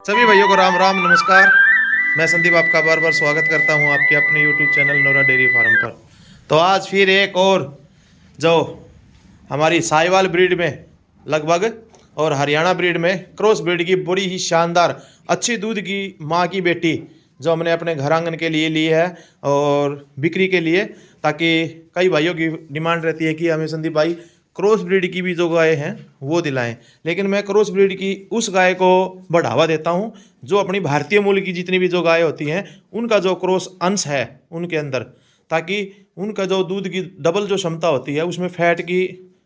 सभी भाइयों को राम राम नमस्कार। मैं संदीप आपका बार बार स्वागत करता हूं आपके अपने YouTube channel Nora Dairy Farm पर। तो आज फिर एक और जो हमारी साहिवाल ब्रीड में लगभग और हरियाणा ब्रीड में क्रॉस ब्रीड की बड़ी ही शानदार अच्छी दूध की माँ की बेटी जो हमने अपने घर आंगन के लिए ली है और बिक्री के लिए, ताकि कई भाइयों की डिमांड रहती है कि हमें संदीप भाई क्रॉस ब्रीड की भी जो गाय हैं वो दिलाएं। लेकिन मैं क्रॉस ब्रीड की उस गाय को बढ़ावा देता हूं जो अपनी भारतीय मूल की जितनी भी जो गाय होती हैं उनका जो क्रॉस अंश है उनके अंदर, ताकि उनका जो दूध की डबल जो क्षमता होती है उसमें फैट की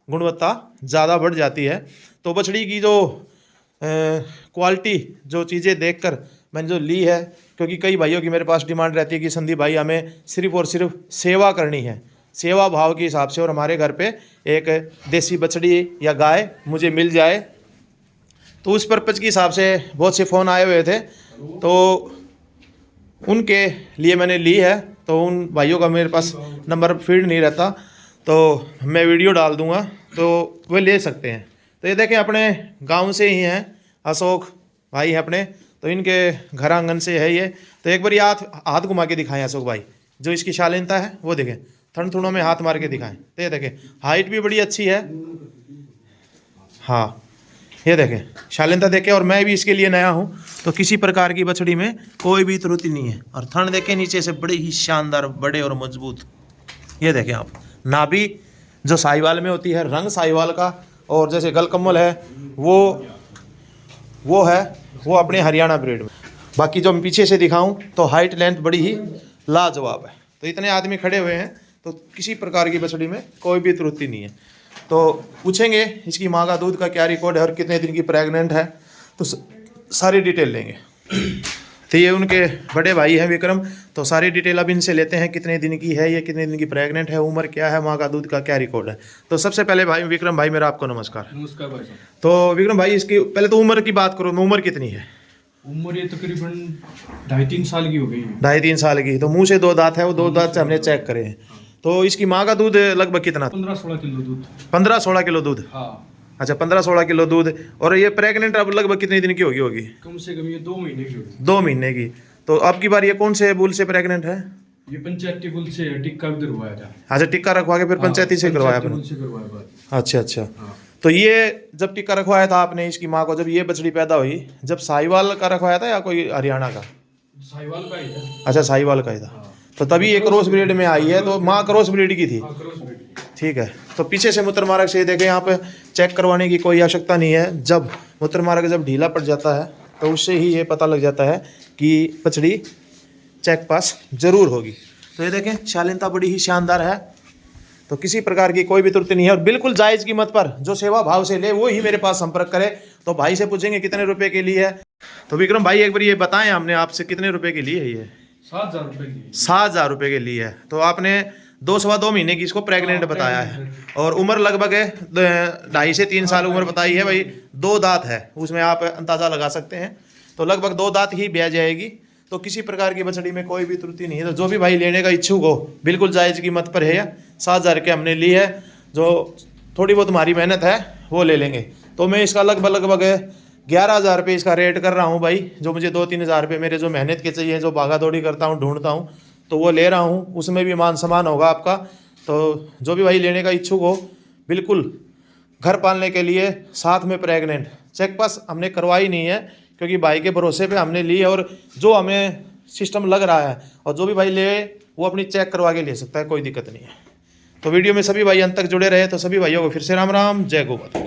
गुणवत्ता ज़्यादा बढ़ जाती है। तो बछड़ी की जो क्वालिटी जो चीज़ें देखकर मैंने जो ली है, क्योंकि कई भाइयों की मेरे पास डिमांड रहती है कि संदीप भाई हमें सिर्फ और सिर्फ सेवा करनी है, सेवा भाव के हिसाब से, और हमारे घर पे एक देसी बछड़ी या गाय मुझे मिल जाए। तो उस पर्पज़ के हिसाब से बहुत से फ़ोन आए हुए थे, तो उनके लिए मैंने ली है। तो उन भाइयों का मेरे पास नंबर फीड नहीं रहता, तो मैं वीडियो डाल दूंगा तो वे ले सकते हैं। तो ये देखें अपने गांव से ही हैं, अशोक भाई हैं अपने, तो इनके घर आंगन से है ये। तो एक बार ये हाथ घुमा के दिखाएं अशोक भाई, जो इसकी शालीनता है वो देखें, थन थुनों में हाथ मार के दिखाएं। तो ये देखें हाइट भी बड़ी अच्छी है, हाँ ये देखें शालीनता देखें। और मैं भी इसके लिए नया हूँ, तो किसी प्रकार की बछड़ी में कोई भी त्रुटि नहीं है। और थन देखें नीचे से बड़े ही शानदार बड़े और मजबूत। ये देखें आप, नाभि जो साहिवाल में होती है, रंग साहिवाल का, और जैसे गलकम्बल है वो है वो अपने हरियाणा ब्रीड में। बाकी जो मैं पीछे से दिखाऊं तो हाइट लेंथ बड़ी ही लाजवाब है। तो इतने आदमी खड़े हुए हैं, तो किसी प्रकार की बछड़ी में कोई भी त्रुटि नहीं है। तो पूछेंगे इसकी माँ का दूध का क्या रिकॉर्ड है और कितने दिन की प्रेग्नेंट है, तो सारी डिटेल लेंगे। तो ये उनके बड़े भाई हैं विक्रम, तो सारी डिटेल अब इनसे लेते हैं, कितने दिन की है ये, कितने दिन की प्रेग्नेंट है, उम्र क्या है, माँ का दूध का क्या रिकॉर्ड है। तो सबसे पहले भाई विक्रम भाई मेरा आपको नमस्कार। नमस्कार भाई साहब। तो विक्रम भाई इसकी पहले तो उम्र की बात करो, उम्र कितनी है? उम्र ये तकरीबन 2.5-3 साल की हो गई है। 2.5-3 साल की। तो मुंह से 2 दांत है, वो 2 दांत से हमने चेक करे हैं। तो इसकी माँ का दूध लगभग कितना? 15-16 किलो दूध। 15-16 किलो दूध। हाँ। अच्छा 15-16 किलो दूध। और ये प्रेग्नेंट अब लगभग कितने दिन की होगी? कम से कम ये 2 महीने की होगी। 2 महीने की। तो अब की बार ये कौन से बुल से प्रेग्नेंट है? ये पंचायती बुल से टिक्का भी करवाया था। अच्छा टिक्का रखवा के फिर पंचायती से करवाया आपने? पंचायती बुल से करवाया बात। अच्छा अच्छा। हाँ। तो ये जब टिक्का रखवाया था आपने इसकी माँ को, जब ये बछड़ी पैदा हुई, जब साहिवाल का रखवाया था या कोई हरियाणा का? साहिवाल का ही था। अच्छा साहिवाल का ही था। हाँ। तो तभी ये क्रॉस ब्रीड में आई है, तो माँ क्रॉस ब्रीड की थी। हाँ, क्रॉस ब्रीड। ठीक है। तो पीछे से मूत्र मार्ग से देखें, यहाँ पे चेक करवाने की कोई आवश्यकता नहीं है। जब मूत्र मार्ग जब ढीला पड़ जाता है तो उससे ही ये पता लग जाता है कि बछड़ी चेक पास जरूर होगी। तो ये देखें शालीनता बड़ी ही शानदार है, तो किसी प्रकार की कोई भी त्रुटि नहीं है, और बिल्कुल जायज़ कीमत पर जो सेवा भाव से ले वो ही मेरे पास संपर्क करे। तो भाई से पूछेंगे कितने रुपए के लिए है। तो विक्रम भाई एक बार ये बताएं, हमने आपसे कितने रुपए के लिए है ये? 7,000 रुपये की। 7,000 रुपये के लिए है। तो आपने 2-2.5 महीने की इसको प्रेग्नेंट बताया है, और उम्र लगभग 2.5 से 3 साल उम्र बताई है भाई। 2 दांत है, उसमें आप अंदाज़ा लगा सकते हैं। तो लगभग 2 दांत ही ब्याह जाएगी। तो किसी प्रकार की बछड़ी में कोई भी त्रुटि नहीं है। तो जो भी भाई लेने का इच्छुक हो, बिल्कुल जायज़ कीमत पर है। 7,000 के हमने ली है, जो थोड़ी बहुत हमारी मेहनत है वो ले लेंगे। तो मैं इसका लगभग 11,000 रुपये इसका रेट कर रहा हूँ भाई। जो मुझे 2-3 हज़ार रुपये मेरे जो मेहनत के चाहिए, जो भागा दौड़ी करता हूँ ढूंढता हूँ, तो वो ले रहा हूँ। उसमें भी मान सम्मान होगा आपका। तो जो भी भाई लेने का इच्छुक हो, बिल्कुल घर पालने के लिए, साथ में प्रेग्नेंट, चेक पास हमने करवाई नहीं है, क्योंकि भाई के भरोसे पे हमने ली है। और जो हमें सिस्टम लग रहा है, और जो भी भाई ले वो अपनी चेक करवा के ले सकता है, कोई दिक्कत नहीं है। तो वीडियो में सभी भाई अंत तक जुड़े रहे। तो सभी भाइयों को फिर से राम राम, जय गोमाता।